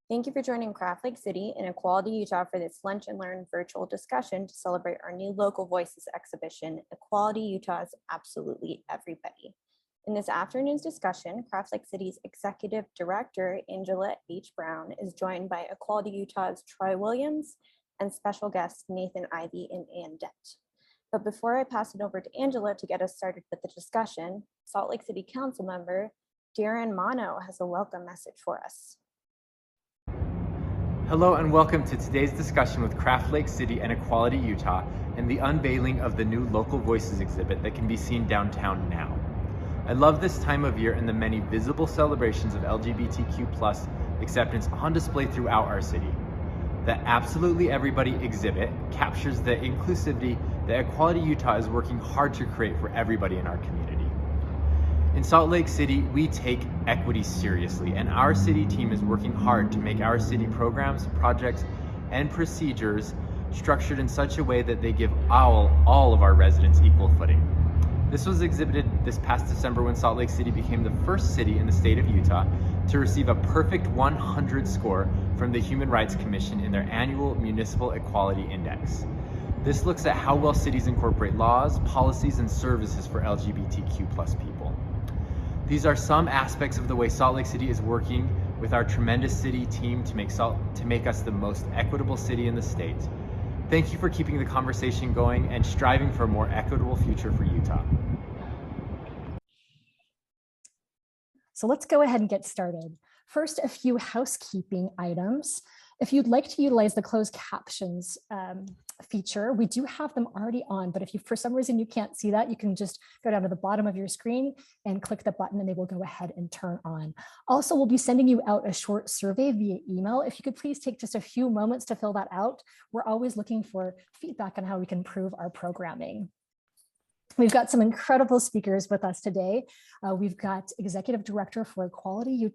Thank you for joining Craft Lake City and Equality Utah for this Lunch and Learn virtual discussion to celebrate our new Local Voices exhibition, Equality Utah's Absolutely Everybody. In this afternoon's discussion, Craft Lake City's Executive Director, Angela H. Brown, is joined by Equality Utah's Troy Williams and special guests Nathan Ivie and Ann Dent. But before I pass it over to Angela to get us started with the discussion, Salt Lake City Council member Darren Mono has a welcome message for us. Hello and welcome to today's discussion with Craft Lake City and Equality Utah and the unveiling of the new Local Voices exhibit that can be seen downtown now. I love this time of year and the many visible celebrations of LGBTQ+ acceptance on display throughout our city. The Absolutely Everybody exhibit captures the inclusivity that Equality Utah is working hard to create for everybody in our community. In Salt Lake City, we take equity seriously, and our city team is working hard to make our city programs, projects, and procedures structured in such a way that they give all of our residents equal footing. This was exhibited this past December when Salt Lake City became the first city in the state of Utah to receive a perfect 100 score from the Human Rights Commission in their annual Municipal Equality Index. This looks at how well cities incorporate laws, policies, and services for LGBTQ+ people. These are some aspects of the way Salt Lake City is working with our tremendous city team to make us the most equitable city in the state. Thank you for keeping the conversation going and striving for a more equitable future for Utah. So let's go ahead and get started. First, a few housekeeping items. If you'd like to utilize the closed captions feature, we do have them already on, but if you, for some reason you can't see that, you can just go down to the bottom of your screen and click the button and they will go ahead and turn on. Also, we'll be sending you out a short survey via email. If you could please take just a few moments to fill that out. We're always looking for feedback on how we can improve our programming. We've got some incredible speakers with us today. We've got Executive Director for Equality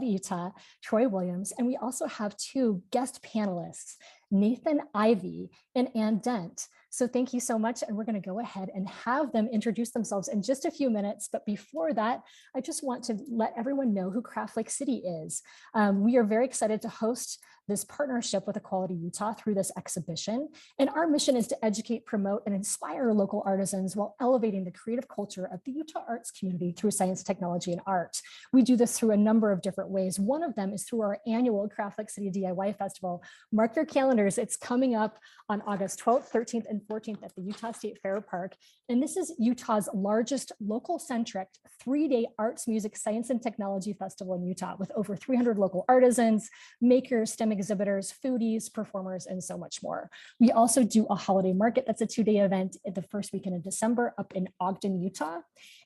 Utah, Troy Williams, and we also have two guest panelists, Nathan Ivie and Ann Dent. So thank you so much, and we're going to go ahead and have them introduce themselves in just a few minutes. But before that, I just want to let everyone know who Craft Lake City is. We are very excited to host this partnership with Equality Utah through this exhibition. And our mission is to educate, promote, and inspire local artisans while elevating the creative culture of the Utah arts community through science, technology, and art. We do this through a number of different ways. One of them is through our annual Craft Lake City DIY Festival. Mark your calendars. It's coming up on August 12th, 13th, and 14th at the Utah State Fair Park. And this is Utah's largest local-centric 3-day arts, music, science, and technology festival in Utah with over 300 local artisans, makers, STEM exhibitors, foodies, performers, and so much more. We also do a holiday market. That's a 2-day event at the first weekend of December up in Ogden, Utah.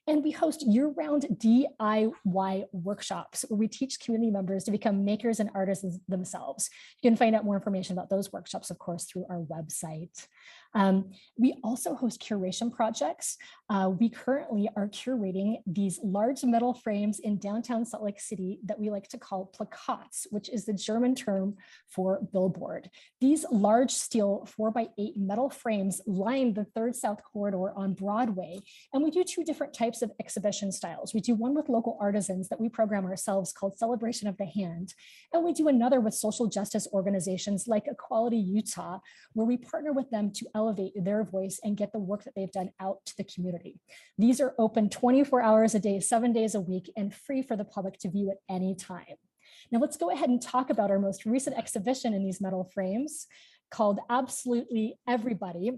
And we host year-round DIY workshops where we teach community members to become makers and artisans themselves. You can find out more information about those workshops, of course, through our website. We also host curation projects. We currently are curating these large metal frames in downtown Salt Lake City that we like to call plakats, which is the German term for billboard. These large steel 4x8 metal frames line the 3rd South Corridor on Broadway. And we do 2 different types of exhibition styles. We do one with local artisans that we program ourselves called Celebration of the Hand. And we do another with social justice organizations like Equality Utah, where we partner with them to elevate their voice and get the work that they've done out to the community. These are open 24 hours a day, 7 days a week, and free for the public to view at any time. Now let's go ahead and talk about our most recent exhibition in these metal frames called Absolutely Everybody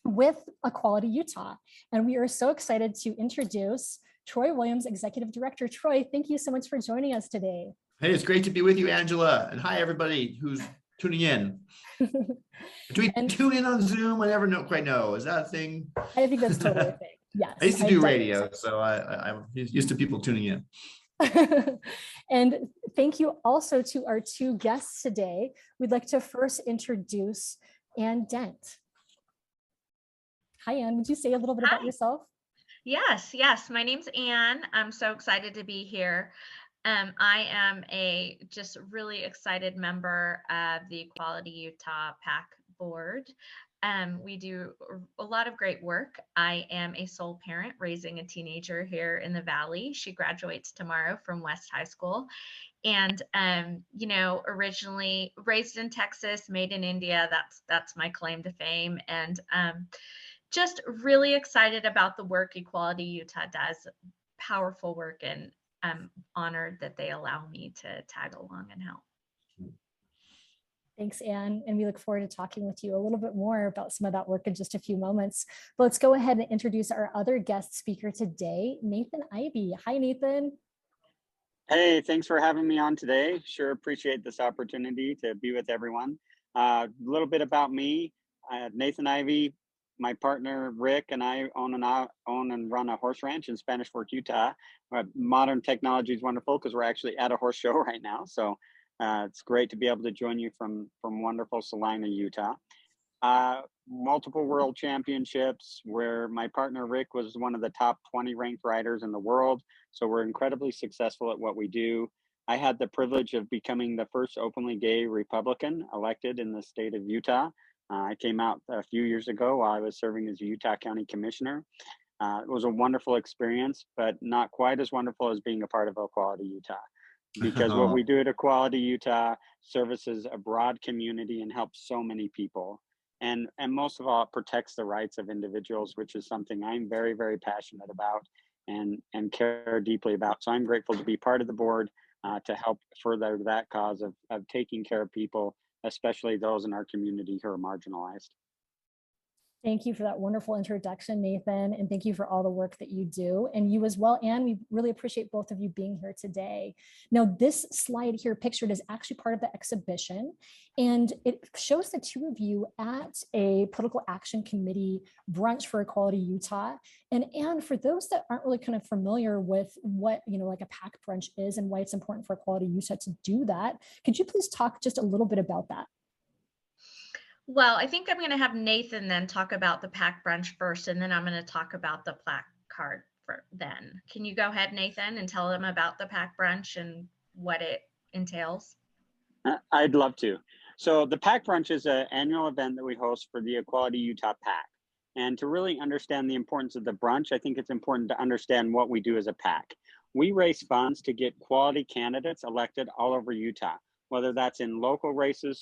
with Equality Utah. And we are so excited to introduce Troy Williams, Executive Director. Troy, thank you so much for joining us today. Hey, it's great to be with you, Angela. And hi, everybody who's tuning in. Do we tune in on Zoom? I never quite know. Is that a thing? I think that's totally a thing. Yes. I used to do radio, so I'm used to people tuning in. And thank you also to our 2 guests today. We'd like to first introduce Ann Dent. Hi, Ann. Would you say a little bit about yourself? Yes. My name's Ann. I'm so excited to be here. I am a just really excited member of the Equality Utah PAC board. We do a lot of great work. I am a sole parent raising a teenager here in the Valley. She graduates tomorrow from West High School. And originally raised in Texas, made in India. That's my claim to fame. And just really excited about the work Equality Utah does. Powerful work, and I'm honored that they allow me to tag along and help. Thanks, Anne. And we look forward to talking with you a little bit more about some of that work in just a few moments. But let's go ahead and introduce our other guest speaker today, Nathan Ivie. Hi, Nathan. Hey, thanks for having me on today. Sure appreciate this opportunity to be with everyone. A little bit about me, Nathan Ivie, my partner Rick, and I own and run a horse ranch in Spanish Fork, Utah. Modern technology is wonderful because we're actually at a horse show right now. So it's great to be able to join you from wonderful Salina, Utah. Multiple world championships where my partner Rick was one of the top 20 ranked riders in the world. So we're incredibly successful at what we do. I had the privilege of becoming the first openly gay Republican elected in the state of Utah. I came out a few years ago while I was serving as a Utah County Commissioner. It was a wonderful experience, but not quite as wonderful as being a part of Equality Utah. Because what we do at Equality Utah services a broad community and helps so many people. And most of all, it protects the rights of individuals, which is something I'm very, very passionate about and care deeply about. So I'm grateful to be part of the board to help further that cause of taking care of people, especially those in our community who are marginalized. Thank you for that wonderful introduction, Nathan, and thank you for all the work that you do, and you as well, Anne. We really appreciate both of you being here today. Now, this slide here pictured is actually part of the exhibition, and it shows the two of you at a political action committee brunch for Equality Utah. And Anne, for those that aren't really kind of familiar with what, like a pack brunch is and why it's important for Equality Utah to do that, could you please talk just a little bit about that? Well, I think I'm going to have Nathan then talk about the pack brunch first, and then I'm going to talk about the plaque card for then. Can you go ahead, Nathan, and tell them about the pack brunch and what it entails? I'd love to. So the pack brunch is an annual event that we host for the Equality Utah PAC. And to really understand the importance of the brunch, I think it's important to understand what we do as a PAC. We raise funds to get quality candidates elected all over Utah, whether that's in local races,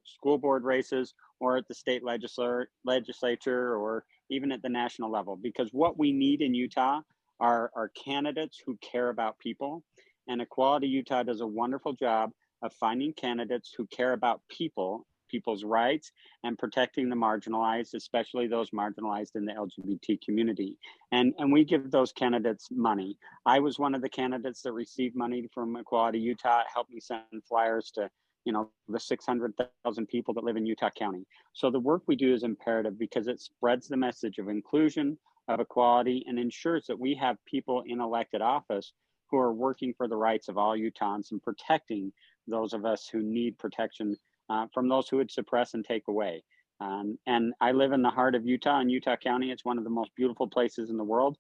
school board races, or at the state legislature, or even at the national level. Because what we need in Utah are candidates who care about people. And Equality Utah does a wonderful job of finding candidates who care about people's rights, and protecting the marginalized, especially those marginalized in the LGBT community. And we give those candidates money. I was one of the candidates that received money from Equality Utah. It helped me send flyers to, the 600,000 people that live in Utah County. So the work we do is imperative because it spreads the message of inclusion, of equality, and ensures that we have people in elected office who are working for the rights of all Utahns and protecting those of us who need protection from those who would suppress and take away. And I live in the heart of Utah, in Utah County. It's one of the most beautiful places in the world,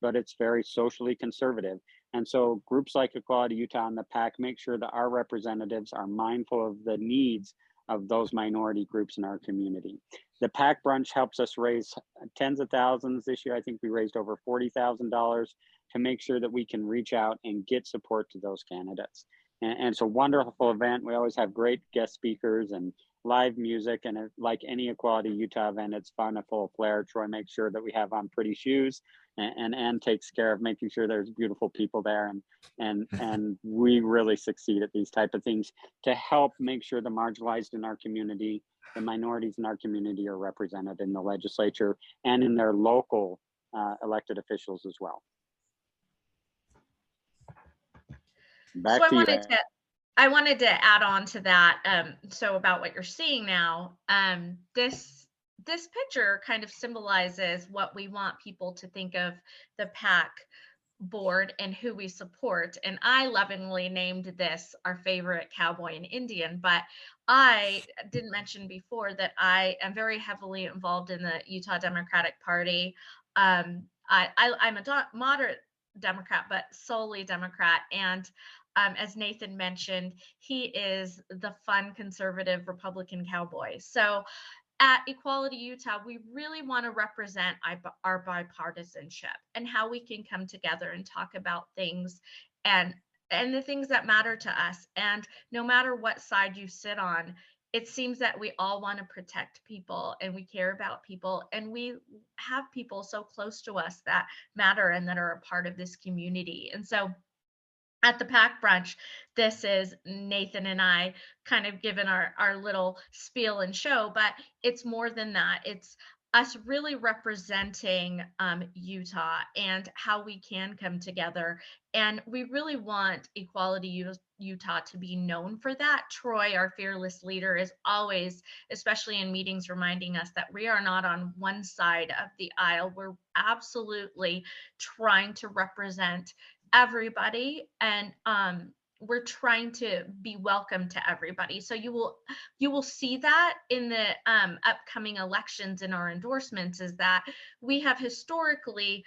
but it's very socially conservative. And so groups like Equality Utah and the PAC make sure that our representatives are mindful of the needs of those minority groups in our community. The PAC brunch helps us raise tens of thousands. This year, I think we raised over $40,000 to make sure that we can reach out and get support to those candidates. And it's a wonderful event. We always have great guest speakers and live music. And like any Equality Utah event, it's fun and full of flair. Troy makes sure that we have on pretty shoes, and Ann takes care of making sure there's beautiful people there. And we really succeed at these type of things to help make sure the marginalized in our community, the minorities in our community, are represented in the legislature and in their local elected officials as well. Back so to you. I wanted to add on to that. So about what you're seeing now, this picture kind of symbolizes what we want people to think of the PAC board and who we support. And I lovingly named this our favorite cowboy and Indian, but I didn't mention before that I am very heavily involved in the Utah Democratic Party. I'm a moderate Democrat, but solely Democrat. And as Nathan mentioned, he is the fun conservative Republican cowboy. So at Equality Utah, we really want to represent our bipartisanship and how we can come together and talk about things and the things that matter to us. And no matter what side you sit on, it seems that we all want to protect people and we care about people, and we have people so close to us that matter and that are a part of this community. And so at the pack brunch, this is Nathan and I kind of giving our little spiel and show, but it's more than that. It's us really representing Utah and how we can come together. And we really want Equality Utah to be known for that. Troy, our fearless leader, is always, especially in meetings, reminding us that we are not on one side of the aisle. We're absolutely trying to represent everybody, and we're trying to be welcome to everybody. So you will see that in the upcoming elections in our endorsements, is that we have historically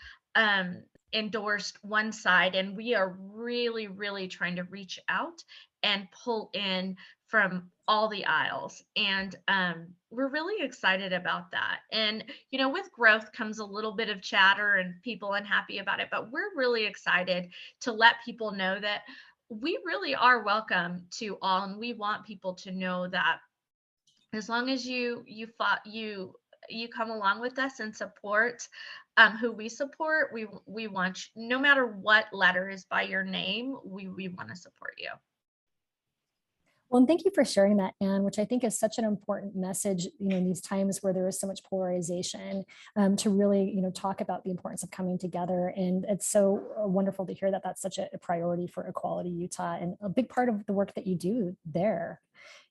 endorsed one side, and we are really trying to reach out and pull in from all the aisles. And we're really excited about that. And, you know, with growth comes a little bit of chatter and people unhappy about it, but we're really excited to let people know that we really are welcome to all. And we want people to know that as long as you come along with us and support who we support, we want you, no matter what letter is by your name, we want to support you. Well, and thank you for sharing that, Anne, which I think is such an important message, you know, in these times where there is so much polarization, to really, you know, talk about the importance of coming together. And it's so wonderful to hear that that's such a priority for Equality Utah and a big part of the work that you do there.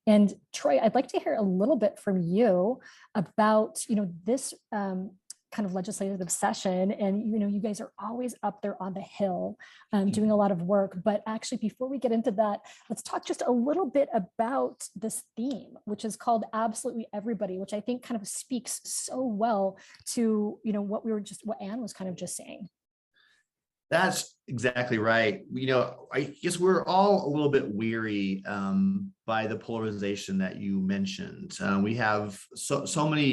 And Troy, I'd like to hear a little bit from you about, you know, this kind of legislative session. And, you know, you guys are always up there on the Hill doing a lot of work. But actually, before we get into that, let's talk just a little bit about this theme, which is called Absolutely Everybody, which I think kind of speaks so well to, you know, what Anne was kind of just saying. That's exactly right. You know, I guess we're all a little bit weary by the polarization that you mentioned. We have so much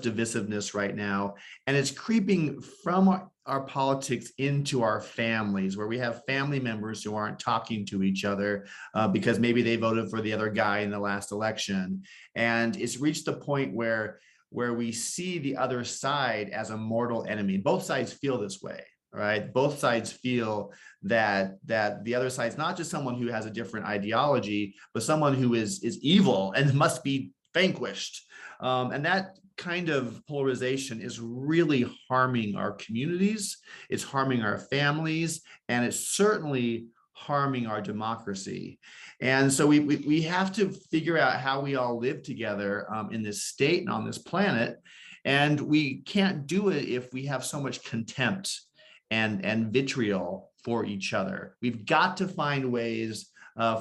divisiveness right now, and it's creeping from our politics into our families, where we have family members who aren't talking to each other because maybe they voted for the other guy in the last election, and it's reached the point where we see the other side as a mortal enemy. Both sides feel this way. Right? Both sides feel that the other side is not just someone who has a different ideology, but someone who is evil and must be vanquished. And that kind of polarization is really harming our communities. It's harming our families, and it's certainly harming our democracy. And so we have to figure out how we all live together in this state and on this planet. And we can't do it if we have so much contempt and vitriol for each other. We've got to find ways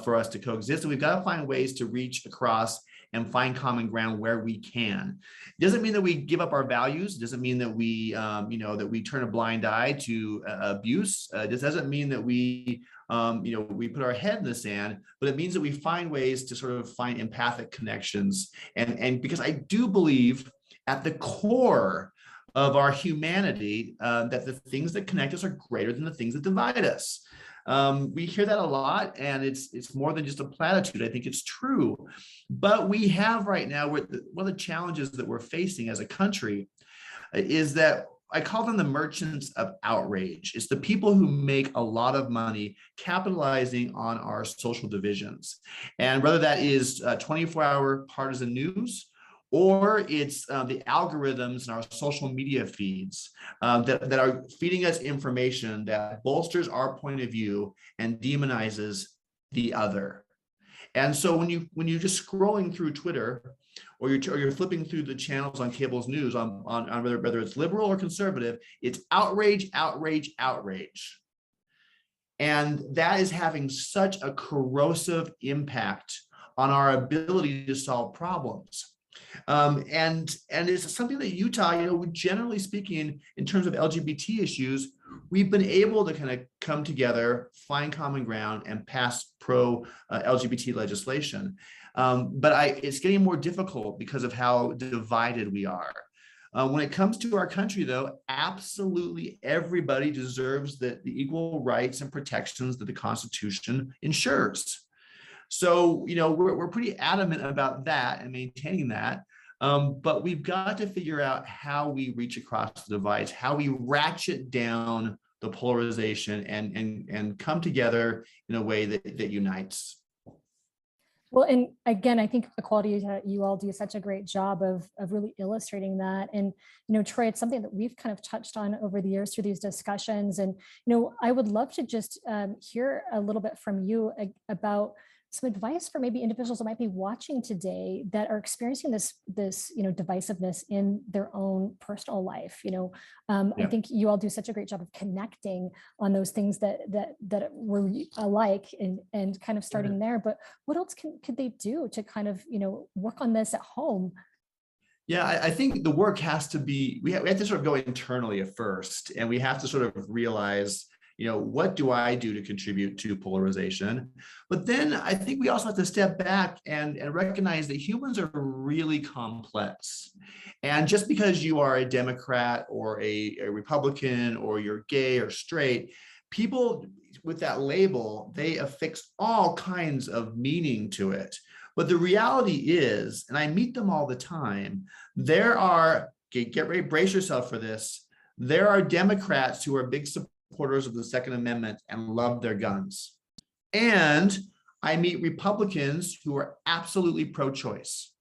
for us to coexist, and we've got to find ways to reach across and find common ground where we can. It doesn't mean that we give up our values. It doesn't mean that we, that we turn a blind eye to abuse. This doesn't mean that we, we put our head in the sand, but it means that we find ways to sort of find empathic connections. And because I do believe at the core of our humanity, that the things that connect us are greater than the things that divide us. We hear that a lot, and it's more than just a platitude. I think it's true. But we have right now, one of the challenges that we're facing as a country is that I call them the merchants of outrage. It's the people who make a lot of money capitalizing on our social divisions. And whether that is 24-hour partisan news, or it's the algorithms in our social media feeds that are feeding us information that bolsters our point of view and demonizes the other. And so when you're just scrolling through Twitter, or you're flipping through the channels on cable's news on whether it's liberal or conservative, it's outrage, outrage, outrage. And that is having such a corrosive impact on our ability to solve problems. And it's something that Utah, generally speaking, in terms of LGBT issues, we've been able to kind of come together, find common ground, and pass pro LGBT legislation. But it's getting more difficult because of how divided we are. When it comes to our country, though, absolutely everybody deserves the equal rights and protections that the Constitution ensures. So, we're pretty adamant about that and maintaining that. But we've got to figure out how we reach across the divides, how we ratchet down the polarization and come together in a way that unites. Well, and again, I think Equality, you all do such a great job of really illustrating that. And, Troy, it's something that we've kind of touched on over the years through these discussions. And, I would love to just hear a little bit from you about some advice for maybe individuals that might be watching today that are experiencing this divisiveness in their own personal life. I think you all do such a great job of connecting on those things that were alike and kind of starting there. But what else could they do to kind of work on this at home? Yeah, I think the work has to be, we have to sort of go internally at first, and we have to sort of realize, what do I do to contribute to polarization? But then I think we also have to step back and recognize that humans are really complex. And just because you are a Democrat or a Republican, or you're gay or straight, people with that label, they affix all kinds of meaning to it. But the reality is, and I meet them all the time, there are, get ready, brace yourself for this, there are Democrats who are big supporters of the Second Amendment and love their guns. And I meet Republicans who are absolutely pro-choice.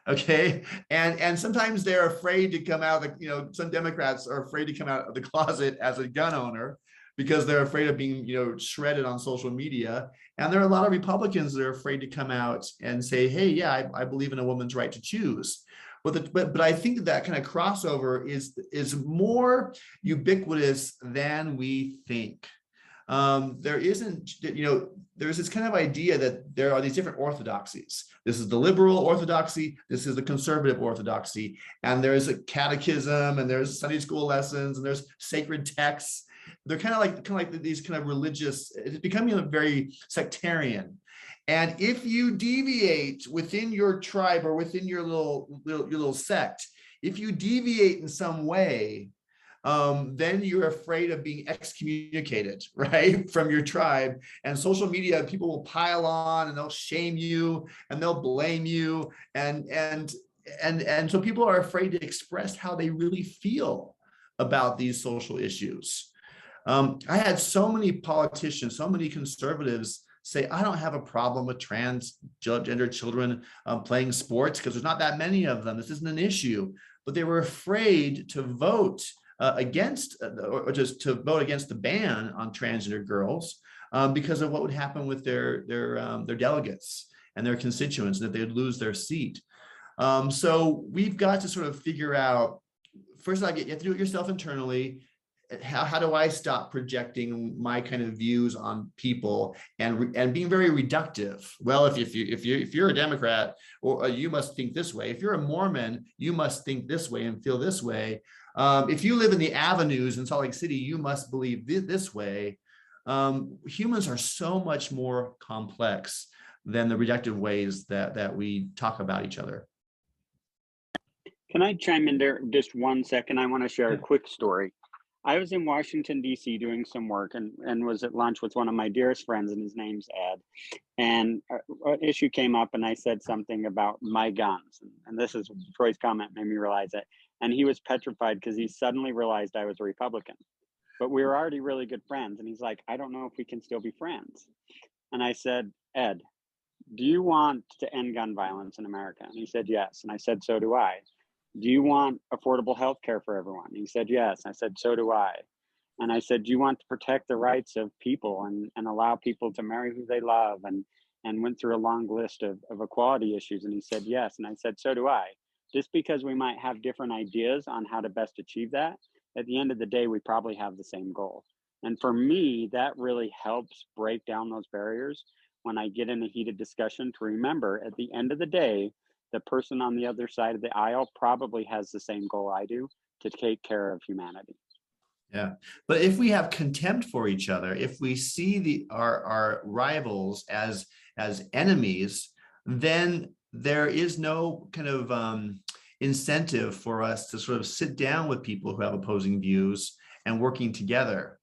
Okay. And sometimes they're afraid to come out of some Democrats are afraid to come out of the closet as a gun owner because they're afraid of being, shredded on social media. And there are a lot of Republicans that are afraid to come out and say, hey, yeah, I believe in a woman's right to choose. But I think that kind of crossover is more ubiquitous than we think. There isn't, there's this kind of idea that there are these different orthodoxies. This is the liberal orthodoxy, this is the conservative orthodoxy, and there's a catechism, and there's Sunday school lessons, and there's sacred texts. They're kind of like these kind of religious, it's becoming very sectarian. And if you deviate within your tribe or within your little sect, if you deviate in some way, then you're afraid of being excommunicated, right, from your tribe. And social media, people will pile on and they'll shame you and they'll blame you. And so people are afraid to express how they really feel about these social issues. I had so many politicians, so many conservatives say, I don't have a problem with transgender children playing sports because there's not that many of them. This isn't an issue. But they were afraid to vote against or just to vote against the ban on transgender girls because of what would happen with their delegates and their constituents, and that they'd lose their seat. So we've got to sort of figure out, first of all, you have to do it yourself internally. How do I stop projecting my kind of views on people and being very reductive? Well, if you're a Democrat, or you must think this way. If you're a Mormon, you must think this way and feel this way. If you live in the avenues in Salt Lake City, you must believe this way. Humans are so much more complex than the reductive ways that we talk about each other. Can I chime in there just 1 second? I want to share a quick story. I was in Washington, D.C. doing some work and was at lunch with one of my dearest friends, and his name's Ed. And an issue came up, and I said something about my guns. And this is Troy's comment made me realize it. And he was petrified because he suddenly realized I was a Republican. But we were already really good friends. And he's like, I don't know if we can still be friends. And I said, Ed, do you want to end gun violence in America? And he said, yes. And I said, so do I. Do you want affordable health care for everyone? He said, yes. I said, so do I. And I said, do you want to protect the rights of people and allow people to marry who they love? And went through a long list of equality issues. And he said, yes. And I said, so do I. Just because we might have different ideas on how to best achieve that, at the end of the day, we probably have the same goal. And for me, that really helps break down those barriers when I get in a heated discussion, to remember at the end of the day, the person on the other side of the aisle probably has the same goal I do, to take care of humanity. Yeah, but if we have contempt for each other, if we see our rivals as enemies, then there is no kind of incentive for us to sort of sit down with people who have opposing views and working together.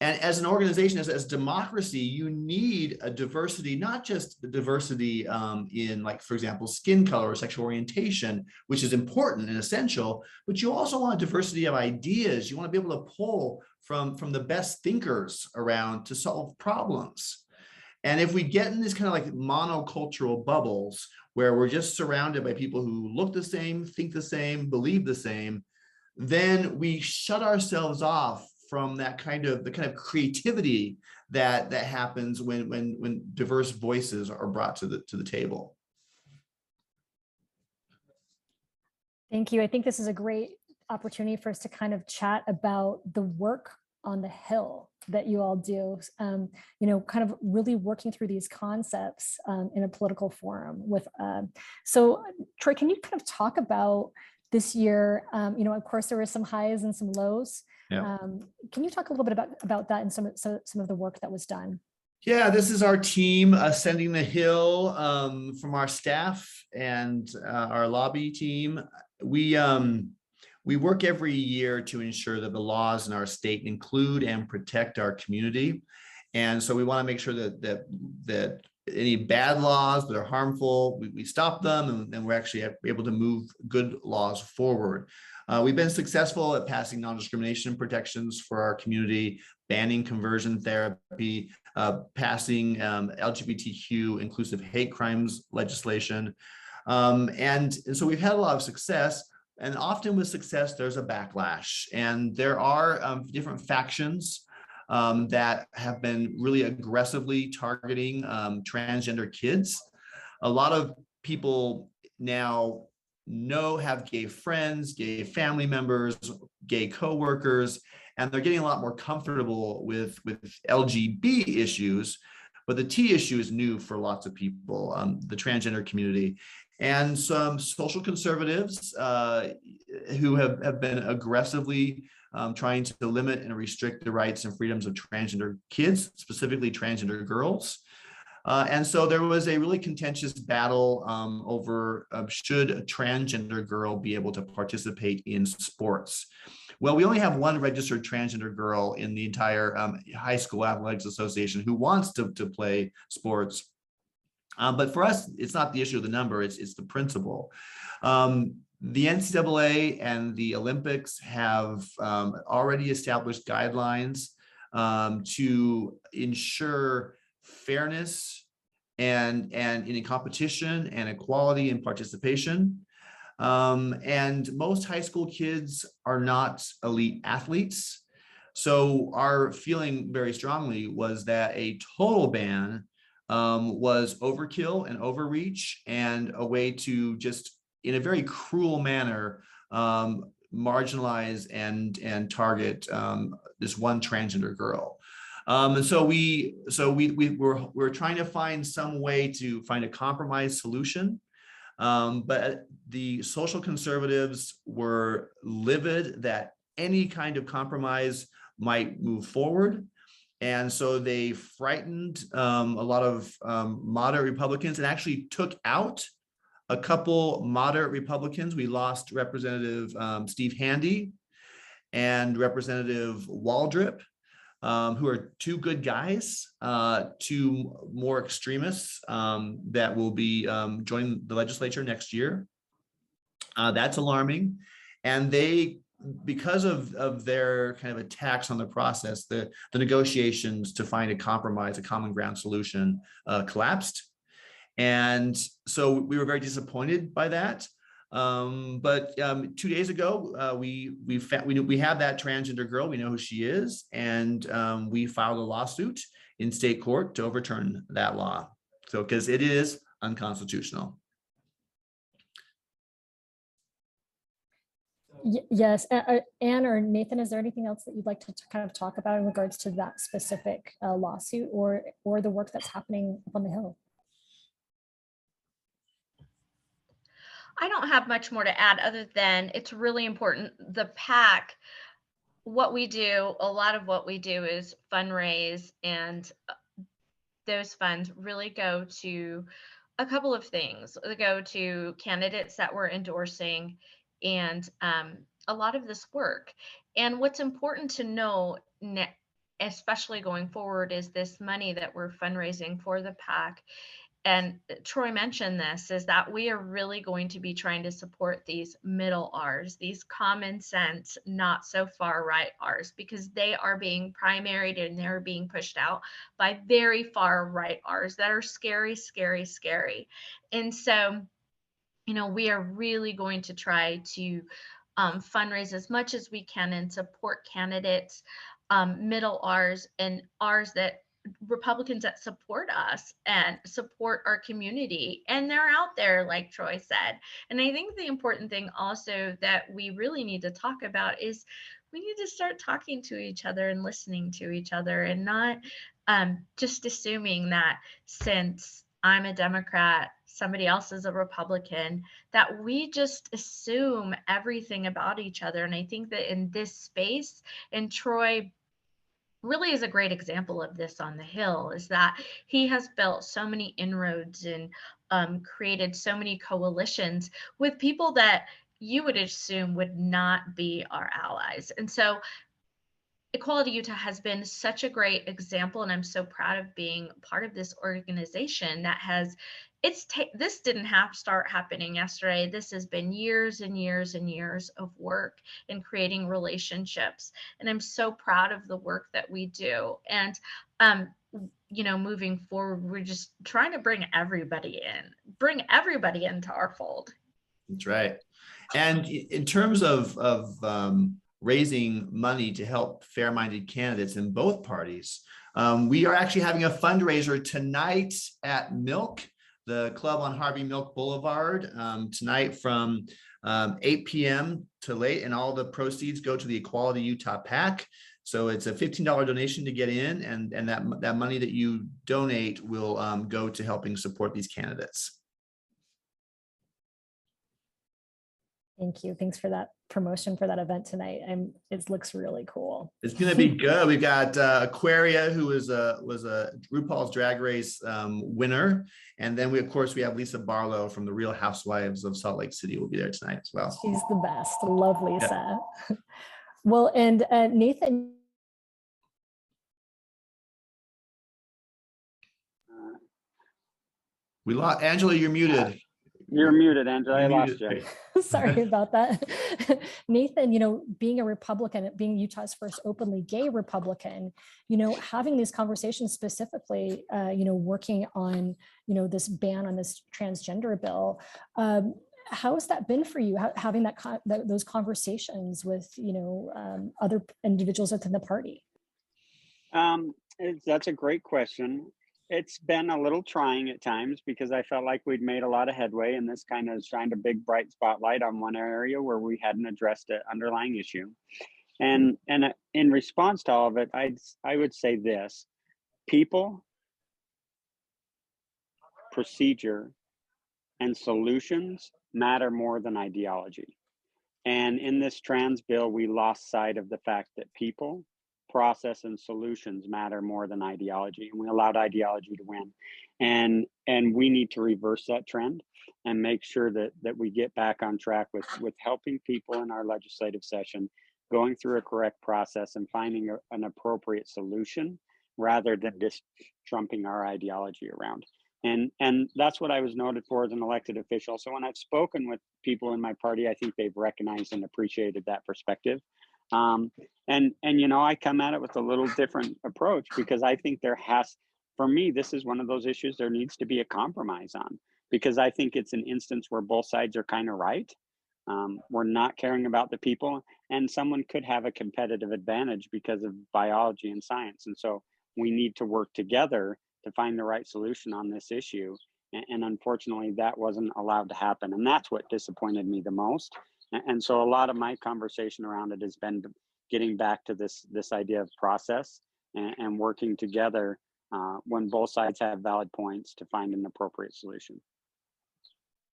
And as an organization, as democracy, you need a diversity, not just the diversity in, like, for example, skin color or sexual orientation, which is important and essential, but you also want a diversity of ideas. You want to be able to pull from the best thinkers around to solve problems. And if we get in this kind of like monocultural bubbles where we're just surrounded by people who look the same, think the same, believe the same, then we shut ourselves off from the kind of creativity that happens when diverse voices are brought to the table. Thank you. I think this is a great opportunity for us to kind of chat about the work on the Hill that you all do, you know, kind of really working through these concepts in a political forum with, so Troy, can you kind of talk about this year? You know, of course, there were some highs and some lows. Yeah. Can you talk a little bit about that and some of the work that was done? Yeah, this is our team ascending the hill from our staff and our lobby team. We work every year to ensure that the laws in our state include and protect our community. And so we want to make sure that any bad laws that are harmful, we stop them, and we're actually able to move good laws forward. We've been successful at passing non-discrimination protections for our community, banning conversion therapy, passing LGBTQ inclusive hate crimes legislation. And so we've had a lot of success. And often with success, there's a backlash. And there are different factions that have been really aggressively targeting transgender kids. A lot of people now have gay friends, gay family members, gay coworkers, and they're getting a lot more comfortable with LGB issues. But the T issue is new for lots of people, the transgender community. And some social conservatives who have been aggressively trying to limit and restrict the rights and freedoms of transgender kids, specifically transgender girls. And so there was a really contentious battle over should a transgender girl be able to participate in sports. Well, we only have one registered transgender girl in the entire high school athletics association who wants to play sports. But for us, it's not the issue of the number, it's the principle. The NCAA and the Olympics have already established guidelines to ensure fairness and in competition and equality and participation. And most high school kids are not elite athletes. So our feeling very strongly was that a total ban was overkill and overreach and a way to just, in a very cruel manner, marginalize and target this one transgender girl. And so we're trying to find some way to find a compromise solution. But the social conservatives were livid that any kind of compromise might move forward. And so they frightened a lot of moderate Republicans and actually took out a couple moderate Republicans. We lost Representative Steve Handy and Representative Waldrop, who are two good guys, two more extremists that will be joining the legislature next year. That's alarming. And they, because of their kind of attacks on the process, the negotiations to find a compromise, a common ground solution collapsed. And so we were very disappointed by that. But 2 days ago, we have that transgender girl. We know who she is, and we filed a lawsuit in state court to overturn that law. So, because it is unconstitutional. Yes, Anne or Nathan, is there anything else that you'd like to kind of talk about in regards to that specific lawsuit or the work that's happening up on the Hill? I don't have much more to add other than it's really important. The PAC, what we do, a lot of what we do is fundraise, and those funds really go to a couple of things. They go to candidates that we're endorsing and a lot of this work. And what's important to know, especially going forward, is this money that we're fundraising for the PAC, and Troy mentioned this, is that we are really going to be trying to support these middle R's, these common sense, not so far right R's, because they are being primaried and they're being pushed out by very far right R's that are scary, scary, scary. And so, we are really going to try to fundraise as much as we can and support candidates, middle R's, and R's that Republicans that support us and support our community. And they're out there, like Troy said. And I think the important thing also that we really need to talk about is we need to start talking to each other and listening to each other, and not just assuming that since I'm a Democrat, somebody else is a Republican, that we just assume everything about each other. And I think that in this space, and Troy really is a great example of this on the Hill, is that he has built so many inroads and created so many coalitions with people that you would assume would not be our allies. And so Equality Utah has been such a great example, and I'm so proud of being part of this organization that has this didn't start happening yesterday. This has been years and years and years of work in creating relationships, and I'm so proud of the work that we do. And moving forward, we're just trying to bring everybody into our fold. That's right. And in terms of raising money to help fair-minded candidates in both parties, we are actually having a fundraiser tonight at Milk, the club on Harvey Milk Boulevard, tonight from 8 p.m. to late, and all the proceeds go to the Equality Utah PAC. So it's a $15 donation to get in, and that money that you donate will go to helping support these candidates. Thank you. Thanks for that promotion for that event tonight. It looks really cool. It's going to be good. We've got Aquaria, who was a RuPaul's Drag Race winner, and then we have Lisa Barlow from the Real Housewives of Salt Lake City will be there tonight as well. She's the best. Love Lisa. Yeah. Well, and Nathan. We lost Angela. You're muted. You're muted, Angela. I lost you. Sorry about that. Nathan, being a Republican, being Utah's first openly gay Republican, having these conversations specifically, working on, this ban on this transgender bill, how has that been for you, having those conversations with, other individuals within the party? That's a great question. It's been a little trying at times because I felt like we'd made a lot of headway, and this kind of shined a big bright spotlight on one area where we hadn't addressed an underlying issue. And in response to all of it, I would say this: people, procedure, and solutions matter more than ideology. And in this trans bill, we lost sight of the fact that people, process, and solutions matter more than ideology, and we allowed ideology to win. And we need to reverse that trend and make sure that we get back on track with helping people in our legislative session, going through a correct process and finding an appropriate solution rather than just trumping our ideology around. And that's what I was noted for as an elected official. So when I've spoken with people in my party, I think they've recognized and appreciated that perspective. I come at it with a little different approach, because I think for me, this is one of those issues there needs to be a compromise on, because I think it's an instance where both sides are kind of right. We're not caring about the people, and someone could have a competitive advantage because of biology and science. And so we need to work together to find the right solution on this issue. And unfortunately, that wasn't allowed to happen. And that's what disappointed me the most. And so a lot of my conversation around it has been getting back to this idea of process and working together when both sides have valid points to find an appropriate solution.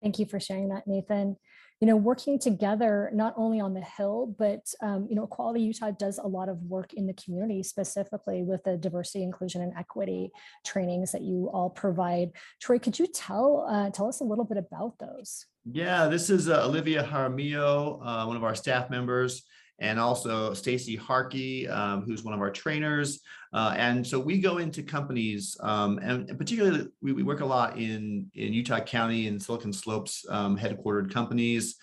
Thank you for sharing that, Nathan. Working together, not only on the Hill, but, Equality Utah does a lot of work in the community, specifically with the diversity, inclusion, and equity trainings that you all provide. Troy, could you tell us a little bit about those? Yeah, this is Olivia Jaramillo, one of our staff members, and also Stacy Harkey, who's one of our trainers. And so we go into companies, and particularly we work a lot in Utah County and Silicon Slopes headquartered companies.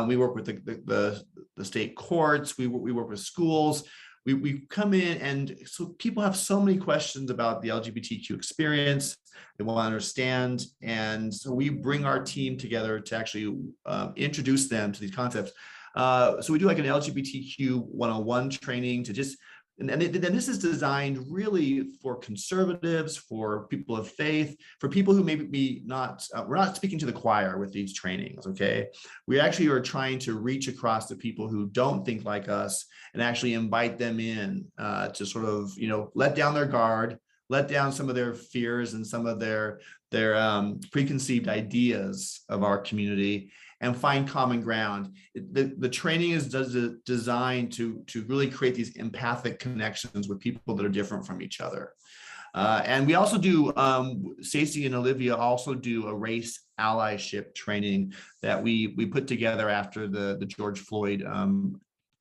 We work with the state courts. We work with schools. We come in, and so people have so many questions about the LGBTQ experience. They want to understand. And so we bring our team together to actually introduce them to these concepts. So we do like an LGBTQ 101 training to just, and this is designed really for conservatives, for people of faith, for people who maybe be not, we're not speaking to the choir with these trainings, okay? We actually are trying to reach across to people who don't think like us and actually invite them in to sort of, let down their guard, let down some of their fears and some of their preconceived ideas of our community, and find common ground. The training is designed to really create these empathic connections with people that are different from each other. And we also do, Stacey and Olivia also do a race allyship training that we put together after the George Floyd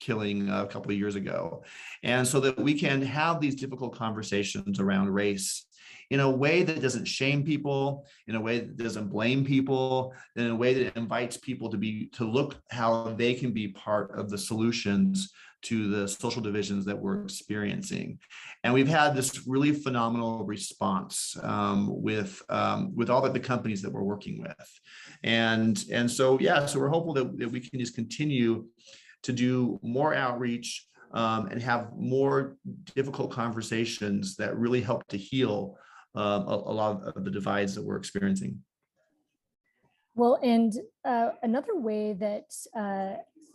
killing a couple of years ago. And so that we can have these difficult conversations around race in a way that doesn't shame people, in a way that doesn't blame people, in a way that invites people to look how they can be part of the solutions to the social divisions that we're experiencing. And we've had this really phenomenal response with all of the companies that we're working with. And so, yeah, so we're hopeful that we can just continue to do more outreach and have more difficult conversations that really help to heal a lot of the divides that we're experiencing. Well, and another way that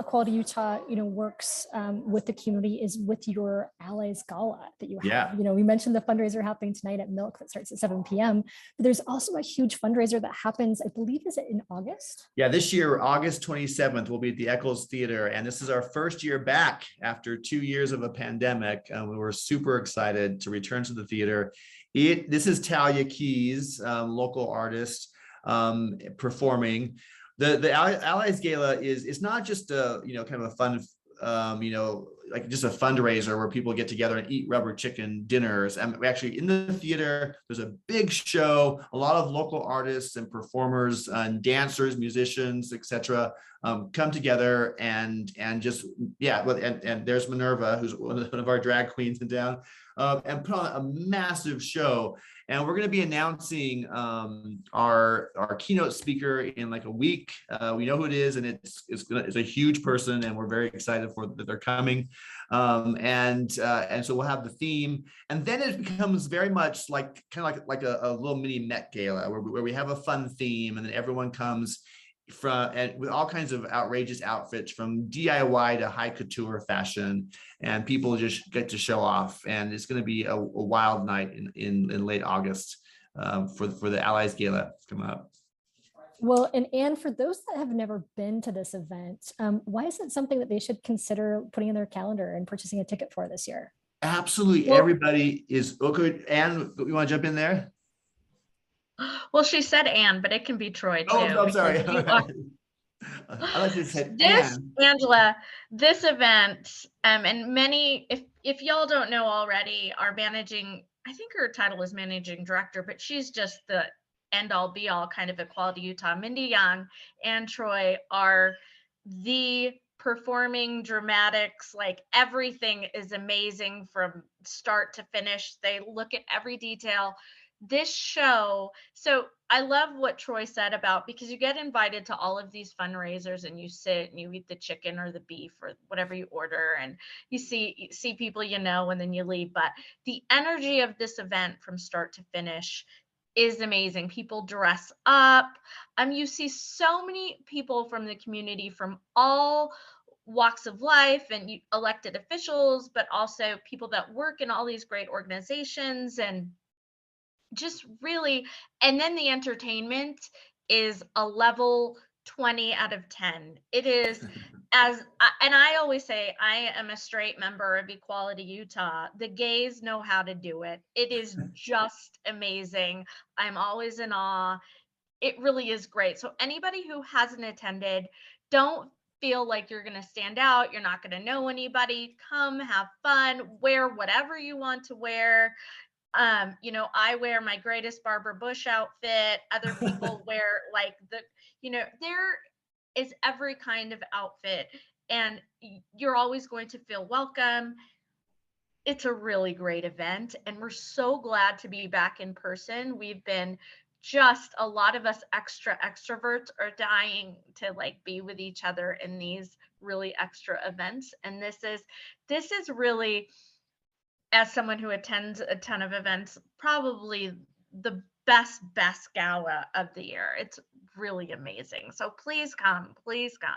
Equality Utah, works with the community is with your Allies Gala that you have. Yeah. We mentioned the fundraiser happening tonight at Milk that starts at 7 p.m. But there's also a huge fundraiser that happens, I believe, is it in August? Yeah, this year, August 27th, we'll be at the Eccles Theater, and this is our first year back after 2 years of a pandemic. We were super excited to return to the theater. This is Talia Keys, local artist, performing. The Allies Gala is not just a kind of a fun like just a fundraiser where people get together and eat rubber chicken dinners. And we actually, in the theater, there's a big show, a lot of local artists and performers and dancers, musicians, etc. Come together and just, yeah, and there's Minerva, who's one of our drag queens in town, and put on a massive show. And we're going to be announcing our keynote speaker in like a week. We know who it is, and it's a huge person, and we're very excited that they're coming. And so we'll have the theme, and then it becomes very much like like a little mini Met Gala where we have a fun theme, and then everyone comes with all kinds of outrageous outfits, from DIY to high couture fashion, and people just get to show off. And it's going to be a wild night in late August for the Allies Gala coming up. Well, and Anne, for those that have never been to this event, why is it something that they should consider putting in their calendar and purchasing a ticket for this year? Absolutely, everybody is okay. Anne, you want to jump in there? Well, she said Anne, but it can be Troy too. Oh, I'm sorry. I like to say Anne. Angela, this event, and many, if y'all don't know already, our managing, I think her title is managing director, but she's just the end all be all kind of Equality Utah. Mindy Young and Troy are the performing dramatics, like everything is amazing from start to finish. They look at every detail. This show, so I love what Troy said about, because you get invited to all of these fundraisers and you sit and you eat the chicken or the beef or whatever you order, and you see people and then you leave. But the energy of this event from start to finish is amazing. People dress up. You see so many people from the community from all walks of life, and elected officials, but also people that work in all these great organizations, and just really, and then the entertainment is a level 20 out of 10. It is and I always say I am a straight member of Equality Utah. The gays know how to do it. It is just amazing. I'm always in awe. It really is great. So anybody who hasn't attended, don't feel like you're going to stand out. You're not going to know anybody. Come have fun, wear whatever you want to wear. I wear my greatest Barbara Bush outfit. Other people wear like there is every kind of outfit, and you're always going to feel welcome. It's a really great event, and we're so glad to be back in person. We've been just a lot of us extroverts are dying to like be with each other in these really extra events, and this is really, as someone who attends a ton of events, probably the best gala of the year. It's really amazing. So please come, please come.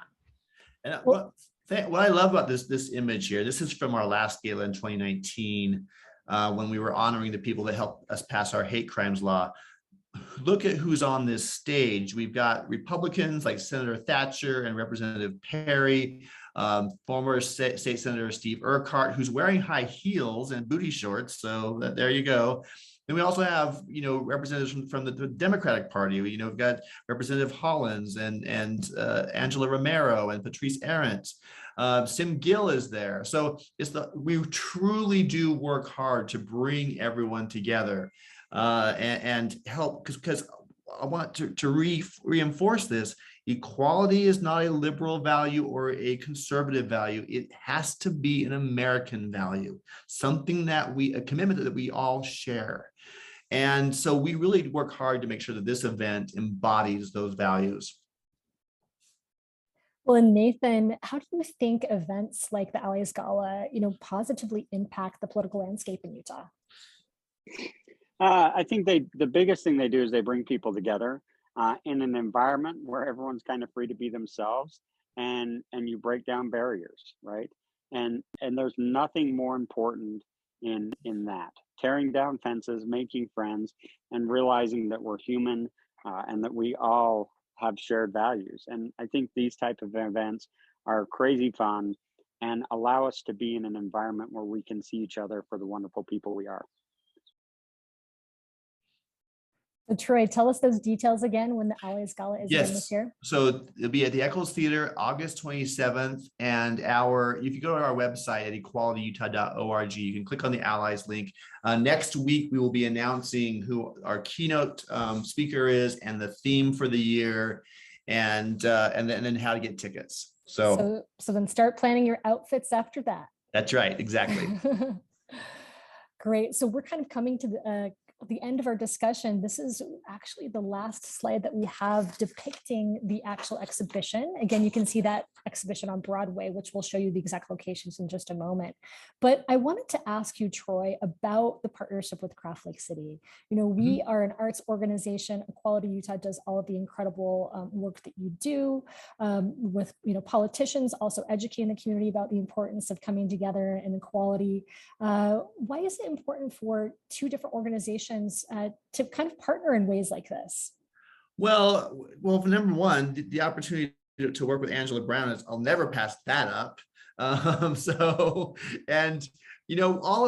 And Well, what I love about this image here, this is from our last gala in 2019, when we were honoring the people that helped us pass our hate crimes law. Look at who's on this stage. We've got Republicans like Senator Thatcher and Representative Perry, former State Senator Steve Urquhart, who's wearing high heels and booty shorts. So there you go. And we also have, representatives from the Democratic Party. We've got Representative Hollins and Angela Romero and Patrice Arendt. Sim Gill is there. So we truly do work hard to bring everyone together and help, because I want to reinforce this. Equality is not a liberal value or a conservative value. It has to be an American value, something a commitment that we all share. And so we really work hard to make sure that this event embodies those values. well, and Nathan, how do you think events like the Allies Gala, positively impact the political landscape in Utah? I think the biggest thing they do is they bring people together in an environment where everyone's kind of free to be themselves, and you break down barriers, right? And there's nothing more important in that. Tearing down fences, making friends, and realizing that we're human and that we all have shared values. And I think these type of events are crazy fun and allow us to be in an environment where we can see each other for the wonderful people we are. So Troy, tell us those details again when the Allies Gala is again this year. So it'll be at the Eccles Theater, August 27th. And if you go to our website at equalityutah.org, you can click on the Allies link. Next week, we will be announcing who our keynote speaker is and the theme for the year, and then how to get tickets. So then start planning your outfits after that. That's right, exactly. Great. So we're kind of coming to the end of our discussion. This is actually the last slide that we have depicting the actual exhibition. Again, you can see that exhibition on Broadway, which will show you the exact locations in just a moment. But I wanted to ask you, Troy, about the partnership with Craft Lake City. We are an arts organization. Equality Utah does all of the incredible work that you do with politicians, also educating the community about the importance of coming together and equality. Why is it important for two different organizations to kind of partner in ways like this? Well, number one, the opportunity to work with Angela Brown is, I'll never pass that up. All of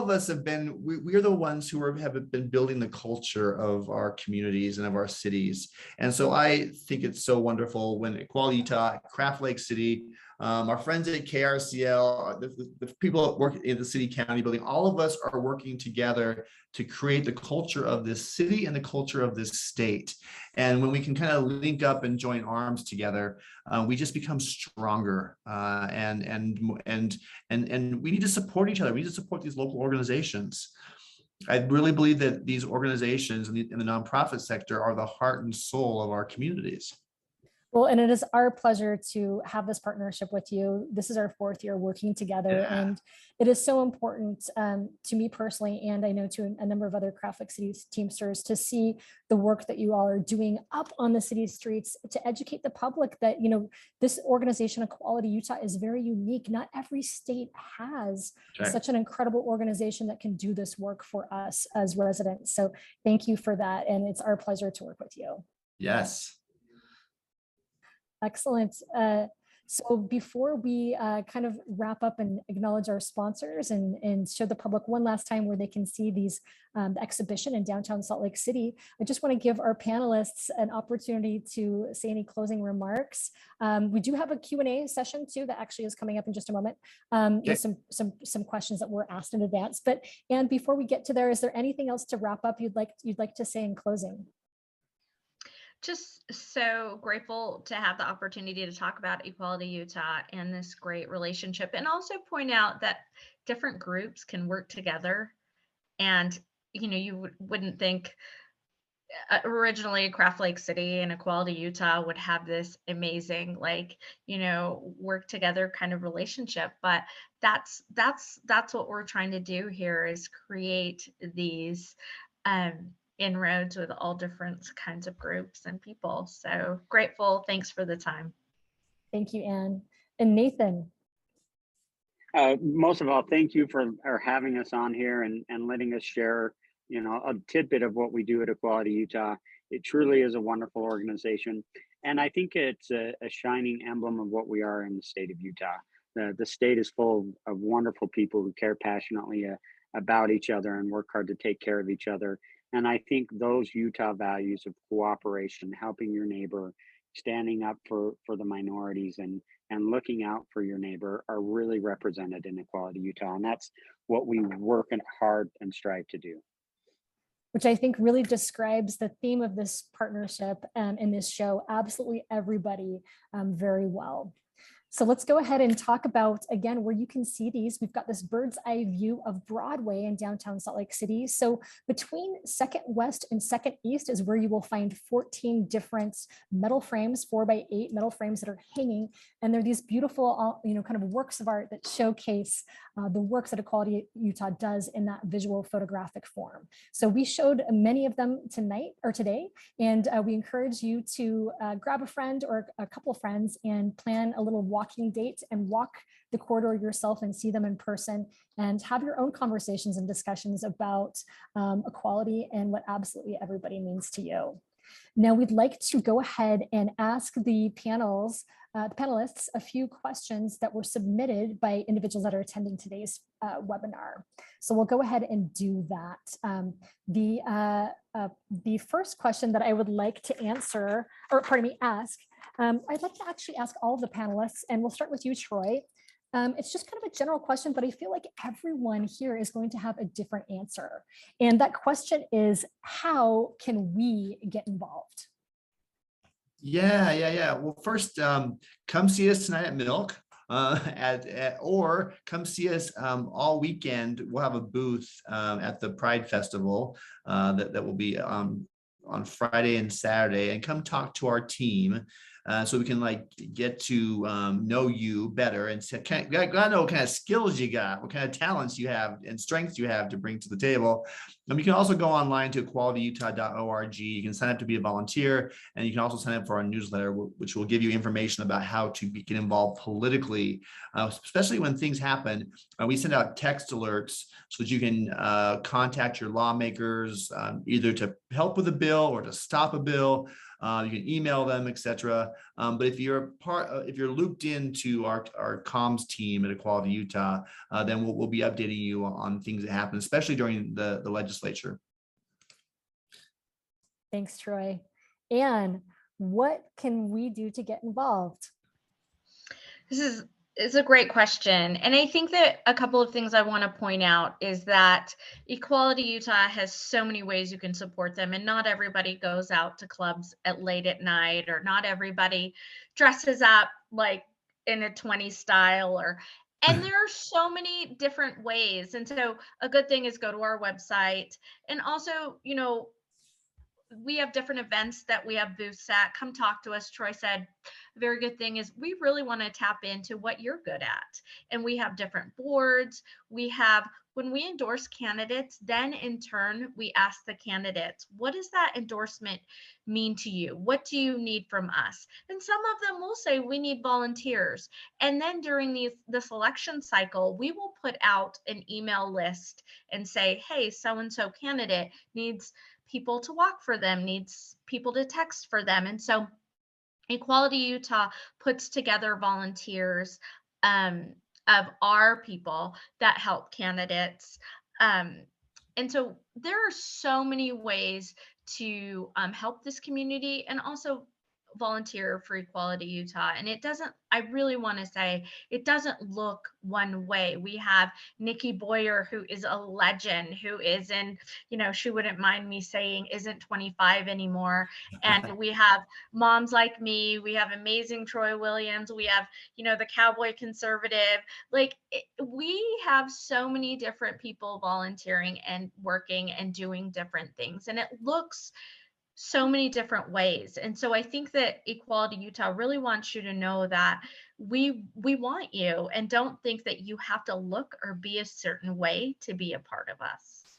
us we're the ones who have been building the culture of our communities and of our cities. And so I think it's so wonderful when Equality Utah, Craft Lake City, our friends at KRCL, the people that work in the city county building, all of us are working together to create the culture of this city and the culture of this state. And when we can kind of link up and join arms together, we just become stronger. And we need to support each other. We need to support these local organizations. I really believe that these organizations in the nonprofit sector are the heart and soul of our communities. Well, and it is our pleasure to have this partnership with you. This is our 4th year working together, and it is so important to me personally, and I know to a number of other Craft Lake City Teamsters, to see the work that you all are doing up on the city streets to educate the public that, this organization, Equality Utah, is very unique. Not every state has such an incredible organization that can do this work for us as residents. So thank you for that. And it's our pleasure to work with you. Yes. Excellent. So before we kind of wrap up and acknowledge our sponsors and show the public one last time where they can see these the exhibition in downtown Salt Lake City, I just want to give our panelists an opportunity to say any closing remarks. We do have a Q&A session too that actually is coming up in just a moment with some questions that were asked in advance. But Anne, before we get to there, is there anything else to wrap up you'd like to say in closing? Just so grateful to have the opportunity to talk about Equality Utah and this great relationship, and also point out that different groups can work together. And, you know, you wouldn't think originally Craft Lake City and Equality Utah would have this amazing, like, you know, work together kind of relationship. But that's what we're trying to do here, is create these inroads with all different kinds of groups and people. So grateful. Thanks for the time. Thank you, Anne. And Nathan. Most of all, thank you for having us on here and letting us share, you know, a tidbit of what we do at Equality Utah. It truly is a wonderful organization. And I think it's a shining emblem of what we are in the state of Utah. The state is full of wonderful people who care passionately about each other and work hard to take care of each other. And I think those Utah values of cooperation, helping your neighbor, standing up for the minorities, and looking out for your neighbor are really represented in Equality Utah. And that's what we work hard and strive to do. Which I think really describes the theme of this partnership in this show, absolutely everybody, very well. So let's go ahead and talk about, again, where you can see these. We've got this bird's eye view of Broadway in downtown Salt Lake City. So between 2nd West and 2nd East is where you will find 14 different metal frames, 4x8 metal frames that are hanging. And they're these beautiful, you know, kind of works of art that showcase the works that Equality Utah does in that visual photographic form. So we showed many of them tonight or today, and we encourage you to grab a friend or a couple of friends and plan a little walking date and walk the corridor yourself and see them in person and have your own conversations and discussions about equality and what absolutely everybody means to you. Now we'd like to go ahead and ask the panelists a few questions that were submitted by individuals that are attending today's webinar. So we'll go ahead and do that. The first question that I would like to answer, or pardon me, ask, I'd like to actually ask all of the panelists, and we'll start with you, Troy. It's just kind of a general question, but I feel like everyone here is going to have a different answer. And that question is, how can we get involved? Yeah. Well, first, come see us tonight at Milk, or come see us all weekend. We'll have a booth at the Pride Festival that will be on Friday and Saturday, and come talk to our team. So we can like get to know you better and say, gotta know what kind of skills you got, what kind of talents you have and strengths you have to bring to the table. You can also go online to equalityutah.org. You can sign up to be a volunteer, and you can also sign up for our newsletter, which will give you information about how to get involved politically, especially when things happen. We send out text alerts so that you can contact your lawmakers, either to help with a bill or to stop a bill. You can email them, etc. But if you're looped into our comms team at Equality Utah, then we'll be updating you on things that happen, especially during the legislature. Thanks, Troy. Anne, what can we do to get involved? It's a great question. And I think that a couple of things I want to point out is that Equality Utah has so many ways you can support them, and not everybody goes out to clubs late at night, or not everybody dresses up like in a 20s style, and there are so many different ways. And so a good thing is go to our website, and also, you know, we have different events that we have booths at. Come talk to us. Troy said a very good thing is we really want to tap into what you're good at. And we have different boards. When we endorse candidates, then in turn, we ask the candidates, what does that endorsement mean to you? What do you need from us? And some of them will say, we need volunteers. And then during the selection cycle, we will put out an email list and say, hey, so-and-so candidate needs people to walk for them, needs people to text for them. And so Equality Utah puts together volunteers of our people that help candidates. Um, and so there are so many ways to help this community and also volunteer for Equality Utah. And it doesn't, I really want to say, it doesn't look one way. We have Nikki Boyer, who is a legend, who is in, she wouldn't mind me saying, isn't 25 anymore. And we have moms like me. We have amazing Troy Williams. We have, the cowboy conservative. Like we have so many different people volunteering and working and doing different things. And it looks so many different ways. And so I think that Equality Utah really wants you to know that we want you, and don't think that you have to look or be a certain way to be a part of us.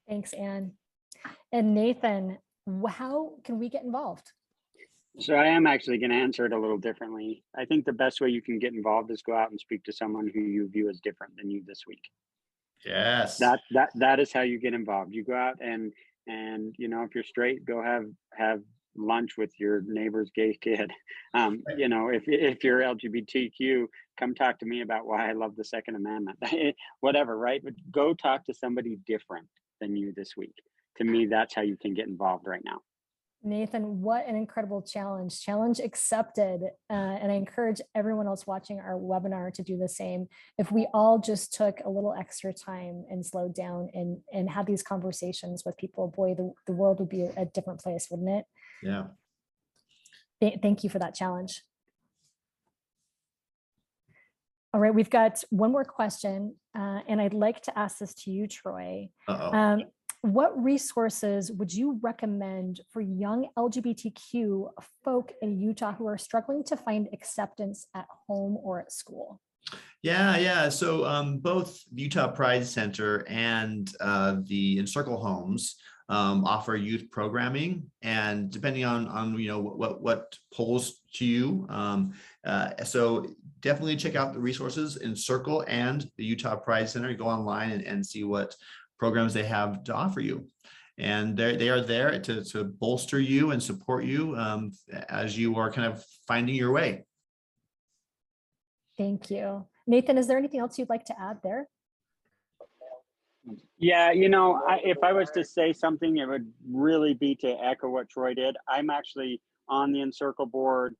Thanks, Anne. And Nathan, how can we get involved? So I am actually going to answer it a little differently. I think the best way you can get involved is go out and speak to someone who you view as different than you this week. Yes. That is how you get involved. You go out and if you're straight, go have lunch with your neighbor's gay kid. If you're LGBTQ, come talk to me about why I love the Second Amendment. Whatever, right? But go talk to somebody different than you this week. To me, that's how you can get involved right now. Nathan, what an incredible challenge. Challenge accepted. And I encourage everyone else watching our webinar to do the same. If we all just took a little extra time and slowed down and had these conversations with people, boy, the world would be a different place, wouldn't it? Yeah. Thank you for that challenge. All right, we've got one more question, and I'd like to ask this to you, Troy. What resources would you recommend for young LGBTQ folk in Utah who are struggling to find acceptance at home or at school? Yeah. So both Utah Pride Center and the Encircle Homes offer youth programming, and depending on what pulls to you. So definitely check out the resources Encircle and the Utah Pride Center. Go online and see what programs they have to offer you. And they are there to bolster you and support you as you are kind of finding your way. Thank you. Nathan, is there anything else you'd like to add there? Yeah, if I was to say something, it would really be to echo what Troy did. I'm actually on the Encircle board.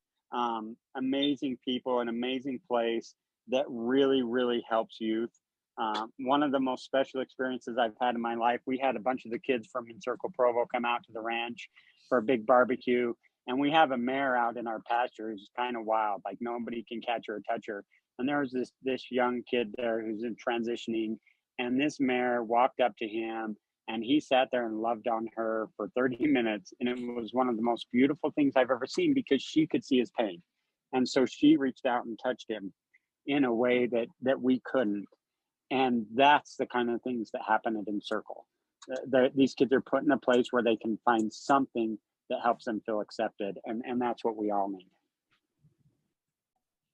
Amazing people, an amazing place that really, really helps youth. One of the most special experiences I've had in my life, we had a bunch of the kids from Encircle Provo come out to the ranch for a big barbecue. And we have a mare out in our pasture who's kind of wild, like nobody can catch her or touch her. And there was this young kid there who's in transitioning, and this mare walked up to him and he sat there and loved on her for 30 minutes. And it was one of the most beautiful things I've ever seen, because she could see his pain. And so she reached out and touched him in a way that we couldn't. And that's the kind of things that happen at Encircle. These kids are put in a place where they can find something that helps them feel accepted. And that's what we all need.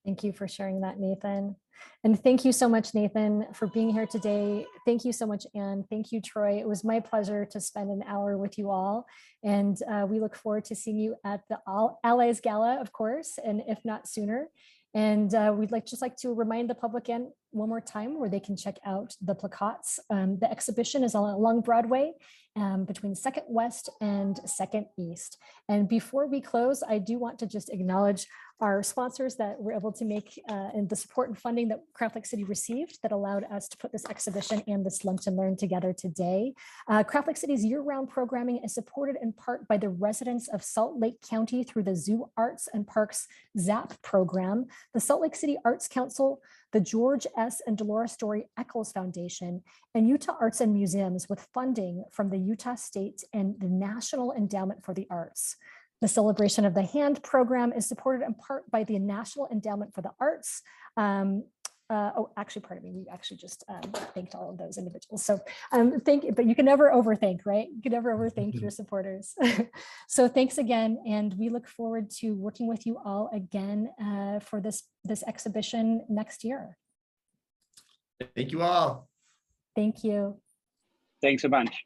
Thank you for sharing that, Nathan. And thank you so much, Nathan, for being here today. Thank you so much, Anne. Thank you, Troy. It was my pleasure to spend an hour with you all. And we look forward to seeing you at the All Allies Gala, of course, and if not sooner. And we'd just like to remind the public one more time where they can check out the plakats. The exhibition is along Broadway between 2nd West and 2nd East. And before we close, I do want to just acknowledge our sponsors that we're able to make and the support and funding that Craft Lake City received that allowed us to put this exhibition and this Lunch and Learn together today. Craft Lake City's year-round programming is supported in part by the residents of Salt Lake County through the Zoo Arts and Parks ZAP program, the Salt Lake City Arts Council, the George S. and Dolores Story Eccles Foundation, and Utah Arts and Museums with funding from the Utah State and the National Endowment for the Arts. The Celebration of the Hand program is supported in part by the National Endowment for the Arts. Pardon me, we actually just thanked all of those individuals. So but you can never overthink, right? You can never overthink your supporters. So thanks again. And we look forward to working with you all again for this exhibition next year. Thank you all. Thank you. Thanks a bunch.